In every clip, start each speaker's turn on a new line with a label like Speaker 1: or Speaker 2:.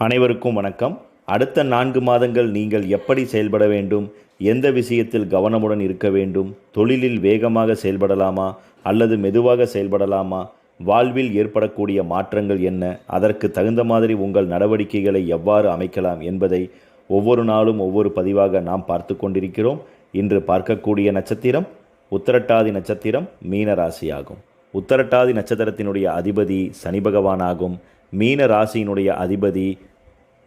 Speaker 1: அனைவருக்கும் வணக்கம். அடுத்த 4 மாதங்கள் நீங்கள் எப்படி செயல்பட வேண்டும்? எந்த விஷயத்தில் கவனமுடன் இருக்க வேண்டும்? தொழிலில் வேகமாக செயல்படலாமா அல்லது மெதுவாக செயல்படலாமா? வாழ்வில் ஏற்படக்கூடிய மாற்றங்கள் என்ன? அதற்கு தகுந்த மாதிரி உங்கள் நடவடிக்கைகளை எவ்வாறு அமைக்கலாம் என்பதை ஒவ்வொரு நாளும் ஒவ்வொரு பதிவாக நாம் பார்த்து கொண்டிருக்கிறோம். இன்று பார்க்கக்கூடிய நட்சத்திரம் உத்திரட்டாதி நட்சத்திரம், மீன ராசியாகும். உத்திரட்டாதி நட்சத்திரத்தினுடைய அதிபதி சனி பகவானாகும். மீன ராசியினுடைய அதிபதி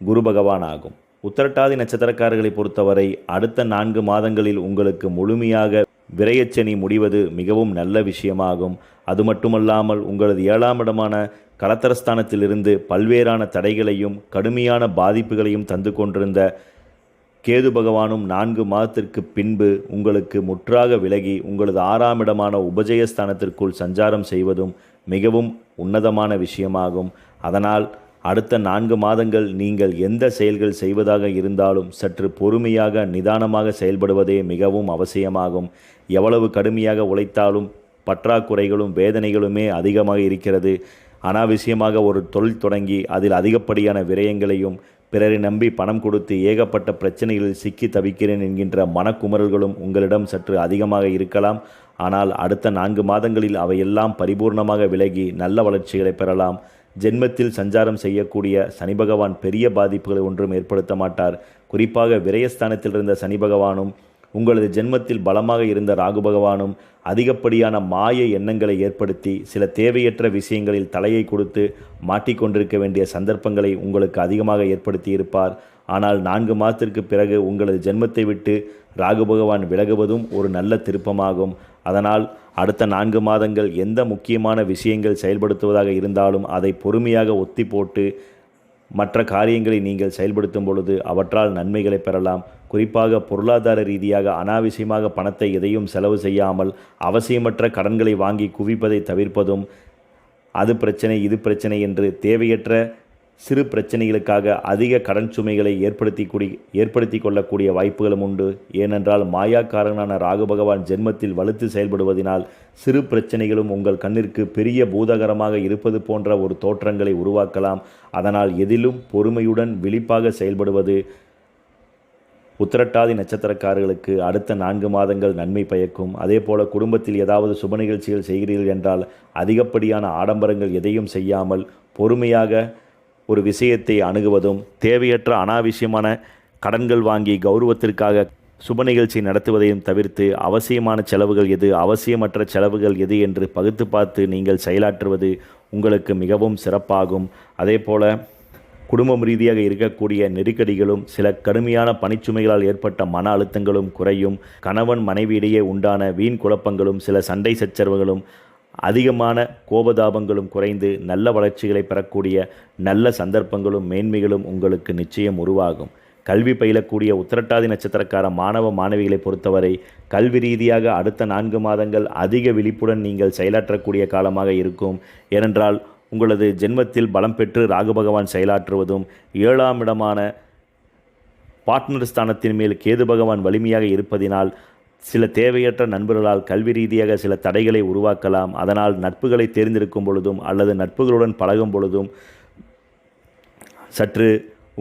Speaker 1: குரு பகவான் ஆகும். உத்திரட்டாதி நட்சத்திரக்காரர்களை பொறுத்தவரை அடுத்த 4 மாதங்களில் உங்களுக்கு முழுமையாக விரயச்சனி முடிவது மிகவும் நல்ல விஷயமாகும். அது மட்டுமல்லாமல் உங்களது 7ஆம் இடமான கலத்தரஸ்தானத்திலிருந்து பல்வேறான தடைகளையும் கடுமையான பாதிப்புகளையும் தந்து கொண்டிருந்த கேது பகவானும் 4 மாதத்திற்கு பின்பு உங்களுக்கு முற்றாக விலகி உங்களது 6ஆம் இடமான உபஜயஸ்தானத்திற்குள் சஞ்சாரம் செய்வதும் மிகவும் உன்னதமான விஷயமாகும். அதனால் அடுத்த 4 மாதங்கள் நீங்கள் எந்த செயல்கள் செய்வதாக இருந்தாலும் சற்று பொறுமையாக நிதானமாக செயல்படுவதே மிகவும் அவசியமாகும். எவ்வளவு கடுமையாக உழைத்தாலும் பற்றாக்குறைகளும் வேதனைகளுமே அதிகமாக இருக்கிறது. அனாவசியமாக ஒரு தொழில் தொடங்கி அதில் அதிகப்படியான விரயங்களையும் பிறரை நம்பி பணம் கொடுத்து ஏகப்பட்ட பிரச்சனைகளில் சிக்கி தவிக்கிறேன் என்கின்ற மனக்குமரல்களும் உங்களிடம் சற்று அதிகமாக இருக்கலாம். ஆனால் அடுத்த 4 மாதங்களில் அவையெல்லாம் பரிபூர்ணமாக விலகி நல்ல வளர்ச்சிகளை பெறலாம். ஜென்மத்தில் சஞ்சாரம் செய்யக்கூடிய சனி பகவான் பெரிய பாதிப்புகளை ஒன்றும் ஏற்படுத்த மாட்டார். குறிப்பாக விரயஸ்தானத்தில் இருந்த சனி பகவானும் உங்களது ஜென்மத்தில் பலமாக இருந்த ராகு பகவானும் அதிகப்படியான மாய எண்ணங்களை ஏற்படுத்தி சில தேவையற்ற விஷயங்களில் தலையை கொடுத்து மாட்டிக்கொண்டிருக்க வேண்டிய சந்தர்ப்பங்களை உங்களுக்கு அதிகமாக ஏற்படுத்தி இருப்பார். ஆனால் 4 மாதத்திற்கு பிறகு உங்களது ஜென்மத்தை விட்டு ராகு பகவான் விலகுவதும் ஒரு நல்ல திருப்பமாகும். அதனால் அடுத்த 4 மாதங்கள் எந்த முக்கியமான விஷயங்கள் செயல்படுத்துவதாக இருந்தாலும் அதை பொறுமையாக ஒத்தி போட்டு மற்ற காரியங்களை நீங்கள் செயல்படுத்தும் பொழுது அவற்றால் நன்மைகளை பெறலாம். குறிப்பாக பொருளாதார ரீதியாக அனாவசியமாக பணத்தை எதையும் செலவு செய்யாமல் அவசியமற்ற கடன்களை வாங்கி குவிப்பதை தவிர்ப்பதும், அது பிரச்சனை இது பிரச்சனை என்று தேவையற்ற சிறு பிரச்சனைகளுக்காக அதிக கடன் சுமைகளை ஏற்படுத்தி கொள்ளக்கூடிய வாய்ப்புகளும் உண்டு. ஏனென்றால் மாயாக்காரனான ராகு பகவான் ஜென்மத்தில் வலுத்து செயல்படுவதனால் சிறு பிரச்சனைகளும் உங்கள் கண்ணிற்கு பெரிய பூதகரமாக இருப்பது போன்ற ஒரு தோற்றங்களை உருவாக்கலாம். அதனால் எதிலும் பொறுமையுடன் விழிப்பாக செயல்படுவது உத்திரட்டாதி நட்சத்திரக்காரர்களுக்கு அடுத்த 4 மாதங்கள் நன்மை பயக்கும். அதேபோல குடும்பத்தில் ஏதாவது சுப நிகழ்ச்சிகள் செய்கிறீர்கள் என்றால் அதிகப்படியான ஆடம்பரங்கள் எதையும் செய்யாமல் பொறுமையாக ஒரு விஷயத்தை அணுகுவதும், தேவையற்ற அனாவசியமான கடன்கள் வாங்கி கௌரவத்திற்காக சுப நிகழ்ச்சி நடத்துவதையும் தவிர்த்து அவசியமான செலவுகள் எது, அவசியமற்ற செலவுகள் எது என்று பகுத்து பார்த்து நீங்கள் செயலாற்றுவது உங்களுக்கு மிகவும் சிறப்பாகும். அதேபோல குடும்பம் ரீதியாக இருக்கக்கூடிய நெருக்கடிகளும் சில கடுமையான பணிச்சுமைகளால் ஏற்பட்ட மன அழுத்தங்களும் குறையும். கணவன் மனைவியிடையே உண்டான வீண் குழப்பங்களும் சில சண்டை சச்சரவுகளும் அதிகமான கோபதாபங்களும் குறைந்து நல்ல வளர்ச்சிகளை பெறக்கூடிய நல்ல சந்தர்ப்பங்களும் மேன்மைகளும் உங்களுக்கு நிச்சயம் உருவாகும். கல்வி பயிலக்கூடிய உத்திரட்டாதி நட்சத்திரக்கார மாணவ மாணவிகளை பொறுத்தவரை கல்வி ரீதியாக அடுத்த 4 மாதங்கள் அதிக விழிப்புடன் நீங்கள் செயலாற்றக்கூடிய காலமாக இருக்கும். ஏனென்றால் உங்களது ஜென்மத்தில் பலம் பெற்று ராகு பகவான் செயலாற்றுவதும் 7ஆம் இடமான பார்ட்னர் ஸ்தானத்தின் மேல் கேது பகவான் வலிமையாக இருப்பதினால் சில தேவையற்ற நண்பர்களால் கல்வி ரீதியாக சில தடைகளை உருவாக்கலாம். அதனால் நட்புகளை தேர்ந்தெடுக்கும் பொழுதும் அல்லது நட்புகளுடன் பழகும் பொழுதும் சற்று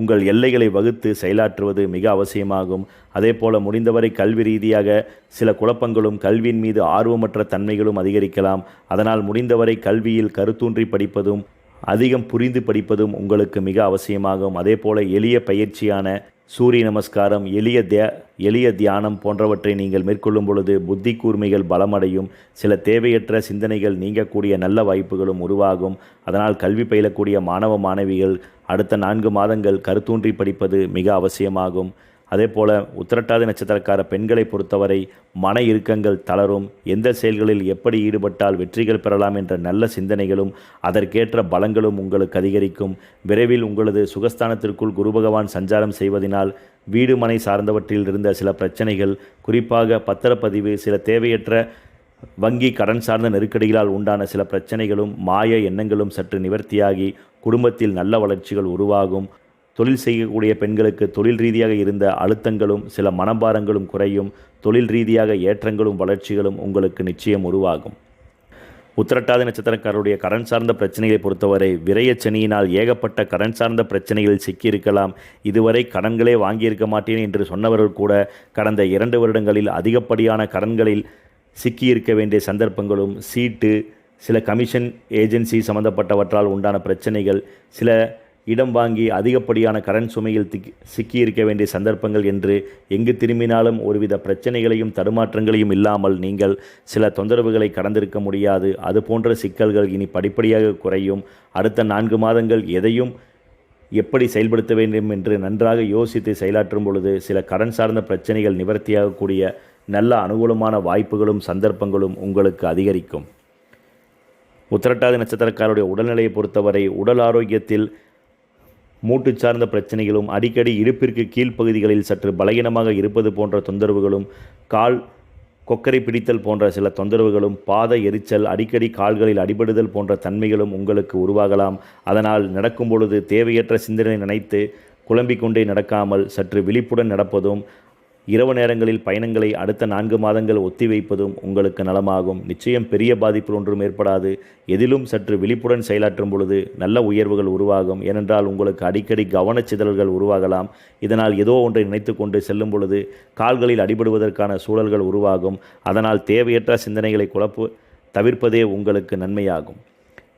Speaker 1: உங்கள் எல்லைகளை வகுத்து செயலாற்றுவது மிக அவசியமாகும். அதேபோல முடிந்தவரை கல்வி ரீதியாக சில குழப்பங்களும் கல்வியின் மீது ஆர்வமற்ற தன்மைகளும் அதிகரிக்கலாம். அதனால் முடிந்தவரை கல்வியில் கருத்தூன்றி படிப்பதும் அதிகம் புரிந்து படிப்பதும் உங்களுக்கு மிக அவசியமாகும். அதேபோல எளிய பயிற்சியான சூரிய நமஸ்காரம், எளிய தியானம் போன்றவற்றை நீங்கள் மேற்கொள்ளும் பொழுது புத்தி கூர்மைகள் பலமடையும். சில தேவையற்ற சிந்தனைகள் நீங்கக்கூடிய நல்ல வாய்ப்புகளும் உருவாகும். அதனால் கல்வி பயிலக்கூடிய மாணவ மாணவிகள் அடுத்த 4 மாதங்கள் கருத்தூன்றி படிப்பது மிக அவசியமாகும். அதேபோல உத்திரட்டாதி நட்சத்திரக்கார பெண்களை பொறுத்தவரை மன இறுக்கங்கள் தளரும். எந்த செயல்களில் எப்படி ஈடுபட்டால் வெற்றிகள் பெறலாம் என்ற நல்ல சிந்தனைகளும் அதற்கேற்ற பலங்களும் உங்களுக்கு அதிகரிக்கும். விரைவில் உங்களது சுகஸ்தானத்திற்குள் குரு பகவான் சஞ்சாரம் செய்வதனால் வீடு மனை சார்ந்தவற்றில் இருந்த சில பிரச்சனைகள், குறிப்பாக பத்திரப்பதிவு, சில தேவையற்ற வங்கி கடன் சார்ந்த நெருக்கடிகளால் உண்டான சில பிரச்சனைகளும் மாய எண்ணங்களும் சற்று நிவர்த்தியாகி குடும்பத்தில் நல்ல வளர்ச்சிகள் உருவாகும். தொழில் செய்யக்கூடிய பெண்களுக்கு தொழில் ரீதியாக இருந்த அழுத்தங்களும் சில மனபாரங்களும் குறையும். தொழில் ரீதியாக ஏற்றங்களும் வளர்ச்சிகளும் உங்களுக்கு நிச்சயம் உருவாகும். உத்திரட்டாதி நட்சத்திரக்காரருடைய கடன் சார்ந்த பிரச்சனைகளை பொறுத்தவரை விரயச்சனியினால் ஏகப்பட்ட கடன் சார்ந்த பிரச்சனைகளில் சிக்கியிருக்கலாம். இதுவரை கடன்களே வாங்கியிருக்க மாட்டேன் என்று சொன்னவர்கள் கூட கடந்த 2 வருடங்களில் அதிகப்படியான கடன்களில் சிக்கியிருக்க வேண்டிய சந்தர்ப்பங்களும், சீட்டு, சில கமிஷன் ஏஜென்சி சம்பந்தப்பட்டவற்றால் உண்டான பிரச்சனைகள், சில இடம் வாங்கி அதிகப்படியான கடன் சுமையில் சிக்கியிருக்க வேண்டிய சந்தர்ப்பங்கள் என்று எங்கு திரும்பினாலும் ஒருவித பிரச்சனைகளையும் தடுமாற்றங்களையும் இல்லாமல் நீங்கள் சில தொந்தரவுகளை கடந்திருக்க முடியாது. அதுபோன்ற சிக்கல்கள் இனி படிப்படியாக குறையும். அடுத்த 4 மாதங்கள் எதையும் எப்படி செயல்படுத்த வேண்டும் என்று நன்றாக யோசித்து செயலாற்றும் பொழுது சில கடன் சார்ந்த பிரச்சனைகள் நிவர்த்தியாகக்கூடிய நல்ல அனுகூலமான வாய்ப்புகளும் சந்தர்ப்பங்களும் உங்களுக்கு அதிகரிக்கும். உத்திரட்டாதி நட்சத்திரக்காரருடைய உடல்நிலையை பொறுத்தவரை உடல் ஆரோக்கியத்தில் மூட்டு சார்ந்த பிரச்சனைகளும், அடிக்கடி இடுப்பிற்கு கீழ்ப்பகுதிகளில் சற்று பலகீனமாக இருப்பது போன்ற தொந்தரவுகளும், கால் கொக்கரை பிடித்தல் போன்ற சில தொந்தரவுகளும், பாத எரிச்சல், அடிக்கடி கால்களில் அடிபடுதல் போன்ற தன்மைகளும் உங்களுக்கு உருவாகலாம். அதனால் நடக்கும் பொழுது தேவையற்ற சிந்தனை நினைத்து குழம்பிக் கொண்டே நடக்காமல் சற்று விழிப்புடன் நடப்பதும், இரவு நேரங்களில் பயணங்களை அடுத்த 4 மாதங்கள் ஒத்திவைப்பதும் உங்களுக்கு நலமாகும். நிச்சயம் பெரிய பாதிப்பு ஒன்றும் ஏற்படாது. எதிலும் சற்று விழிப்புடன் செயலாற்றும் பொழுது நல்ல உயர்வுகள் உருவாகும். ஏனென்றால் உங்களுக்கு அடிக்கடி கவனச்சிதறல்கள் உருவாகலாம். இதனால் ஏதோ ஒன்றை நினைத்து கொண்டு செல்லும் பொழுது கால்களில் அடிபடுவதற்கான சூழல்கள் உருவாகும். அதனால் தேவையற்ற சிந்தனைகளை தவிர்ப்பதே உங்களுக்கு நன்மையாகும்.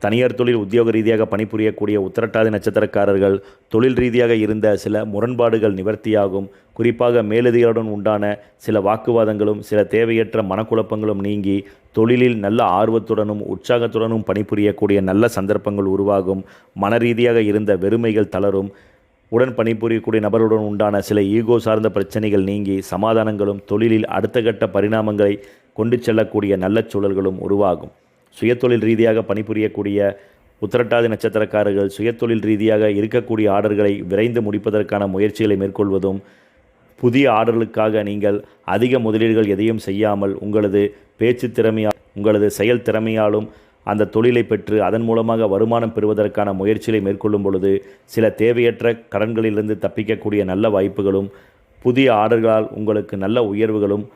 Speaker 1: தனியார் தொழில் உத்தியோக ரீதியாக பணிபுரியக்கூடிய உத்திரட்டாதி நட்சத்திரக்காரர்கள் தொழில் ரீதியாக இருந்த சில முரண்பாடுகள் நிவர்த்தியாகும். குறிப்பாக மேலதிகாரியுடன் உண்டான சில வாக்குவாதங்களும், சில தேவையற்ற மனக்குழப்பங்களும் நீங்கி தொழிலில் நல்ல ஆர்வத்துடனும் உற்சாகத்துடனும் பணிபுரியக்கூடிய நல்ல சந்தர்ப்பங்கள் உருவாகும். மன ரீதியாக இருந்த வெறுமைகள் தளரும். உடன் பணிபுரியக்கூடிய நபருடன் உண்டான சில ஈகோ சார்ந்த பிரச்சனைகள் நீங்கி சமாதானங்களும், தொழிலில் அடுத்த கட்ட பரிணாமங்களை கொண்டு செல்லக்கூடிய நல்ல சூழல்களும் உருவாகும். சுயதொழில் ரீதியாக பணிபுரியக்கூடிய உத்திரட்டாதி நட்சத்திரக்காரர்கள் சுயதொழில் ரீதியாக இருக்கக்கூடிய ஆர்டர்களை விரைந்து முடிப்பதற்கான முயற்சிகளை மேற்கொள்வதும், புதிய ஆர்டர்களுக்காக நீங்கள் அதிக முதலீடுகள் எதையும் செய்யாமல் உங்களது பேச்சு திறமையால், உங்களது செயல் திறமையாலும் அந்த தொழிலை பெற்று அதன் மூலமாக வருமானம் பெறுவதற்கான முயற்சிகளை மேற்கொள்ளும் பொழுது சில தேவையற்ற கடன்களிலிருந்து தப்பிக்கக்கூடிய நல்ல வாய்ப்புகளும், புதிய ஆர்டர்களால் உங்களுக்கு நல்ல உயர்வுகளும்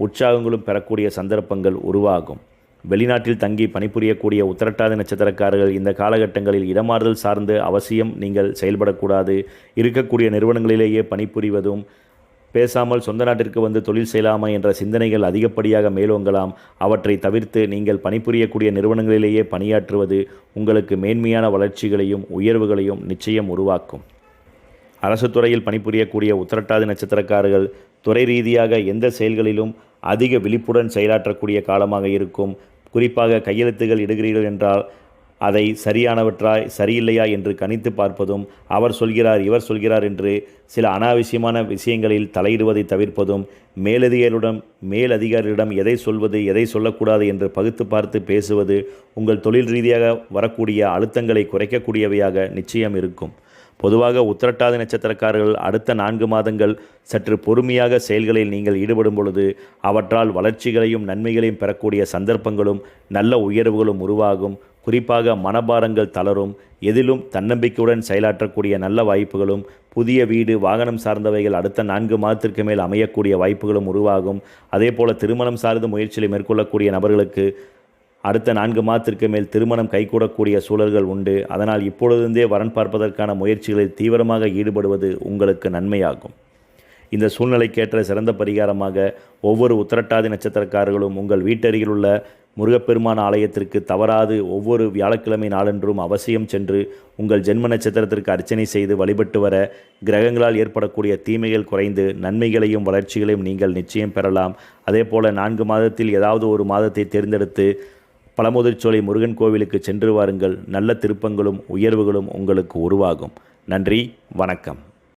Speaker 1: உற்சாகங்களும் பெறக்கூடிய சந்தர்ப்பங்கள் உருவாகும். வெளிநாட்டில் தங்கி பணிபுரியக்கூடிய உத்திரட்டாதி நட்சத்திரக்காரர்கள் இந்த காலகட்டங்களில் இடமாறுதல் சார்ந்து அவசியம் நீங்கள் செயல்படக்கூடாது. இருக்கக்கூடிய நிறுவனங்களிலேயே பணிபுரிவதும், பேசாமல் சொந்த நாட்டிற்கு வந்து தொழில் செய்யலாமா என்ற சிந்தனைகள் அதிகப்படியாக மேலோங்கலாம். அவற்றை தவிர்த்து நீங்கள் பணிபுரியக்கூடிய நிறுவனங்களிலேயே பணியாற்றுவது உங்களுக்கு மேன்மையான வளர்ச்சிகளையும் உயர்வுகளையும் நிச்சயம் உருவாக்கும். அரசு துறையில் பணிபுரியக்கூடிய உத்திரட்டாதி நட்சத்திரக்காரர்கள் துறை ரீதியாக எந்த செயல்களிலும் அதிக விழிப்புடன் செயலாற்றக்கூடிய காலமாக இருக்கும். குறிப்பாக கையெழுத்துகள் இடுகிறீர்கள் என்றால் அதை சரியில்லையா என்று கணித்து பார்ப்பதும், அவர் சொல்கிறார் இவர் சொல்கிறார் என்று சில அனாவசியமான விஷயங்களில் தலையிடுவதை தவிர்ப்பதும், மேலதிகாரியிடம் எதை சொல்வது எதை சொல்லக்கூடாது என்று பகுத்து பார்த்து பேசுவது உங்கள் தொழில் ரீதியாக வரக்கூடிய அழுத்தங்களை குறைக்கக்கூடியவையாக நிச்சயம் இருக்கும். பொதுவாக உத்திரட்டாதி நட்சத்திரக்காரர்கள் அடுத்த 4 மாதங்கள் சற்று பொறுமையாக செயல்களில் நீங்கள் ஈடுபடும் பொழுது அவற்றால் வளர்ச்சிகளையும் நன்மைகளையும் பெறக்கூடிய சந்தர்ப்பங்களும் நல்ல உயர்வுகளும் உருவாகும். குறிப்பாக மனபாரங்கள் தளரும். எதிலும் தன்னம்பிக்கையுடன் செயலாற்றக்கூடிய நல்ல வாய்ப்புகளும், புதிய வீடு, வாகனம் சார்ந்தவைகள் அடுத்த 4 மாதத்திற்கு மேல் அமையக்கூடிய வாய்ப்புகளும் உருவாகும். அதேபோல திருமணம் சார்ந்த முயற்சிகளை மேற்கொள்ளக்கூடிய நபர்களுக்கு அடுத்த 4 மாதத்திற்கு மேல் திருமணம் கைகூடக்கூடிய சூழல்கள் உண்டு. அதனால் இப்பொழுதே வரன் பார்ப்பதற்கான முயற்சிகளில் தீவிரமாக ஈடுபடுவது உங்களுக்கு நன்மையாகும். இந்த சூழ்நிலைக்கேற்ற சிறந்த பரிகாரமாக ஒவ்வொரு உத்திரட்டாதி நட்சத்திரக்காரர்களும் உங்கள் வீட்டருகில் உள்ள முருகப்பெருமான் ஆலயத்திற்கு தவறாது ஒவ்வொரு வியாழக்கிழமை நாளென்றும் அவசியம் சென்று உங்கள் ஜென்ம நட்சத்திரத்திற்கு அர்ச்சனை செய்து வழிபட்டு வர கிரகங்களால் ஏற்படக்கூடிய தீமைகள் குறைந்து நன்மைகளையும் வளர்ச்சிகளையும் நீங்கள் நிச்சயம் பெறலாம். அதேபோல 4 மாதத்தில் ஏதாவது ஒரு மாதத்தை தேர்ந்தெடுத்து பழமுதிர்ச்சோலை முருகன் கோவிலுக்கு சென்று வாருங்கள். நல்ல திருப்பங்களும் உயர்வுகளும் உங்களுக்கு உருவாகும். நன்றி, வணக்கம்.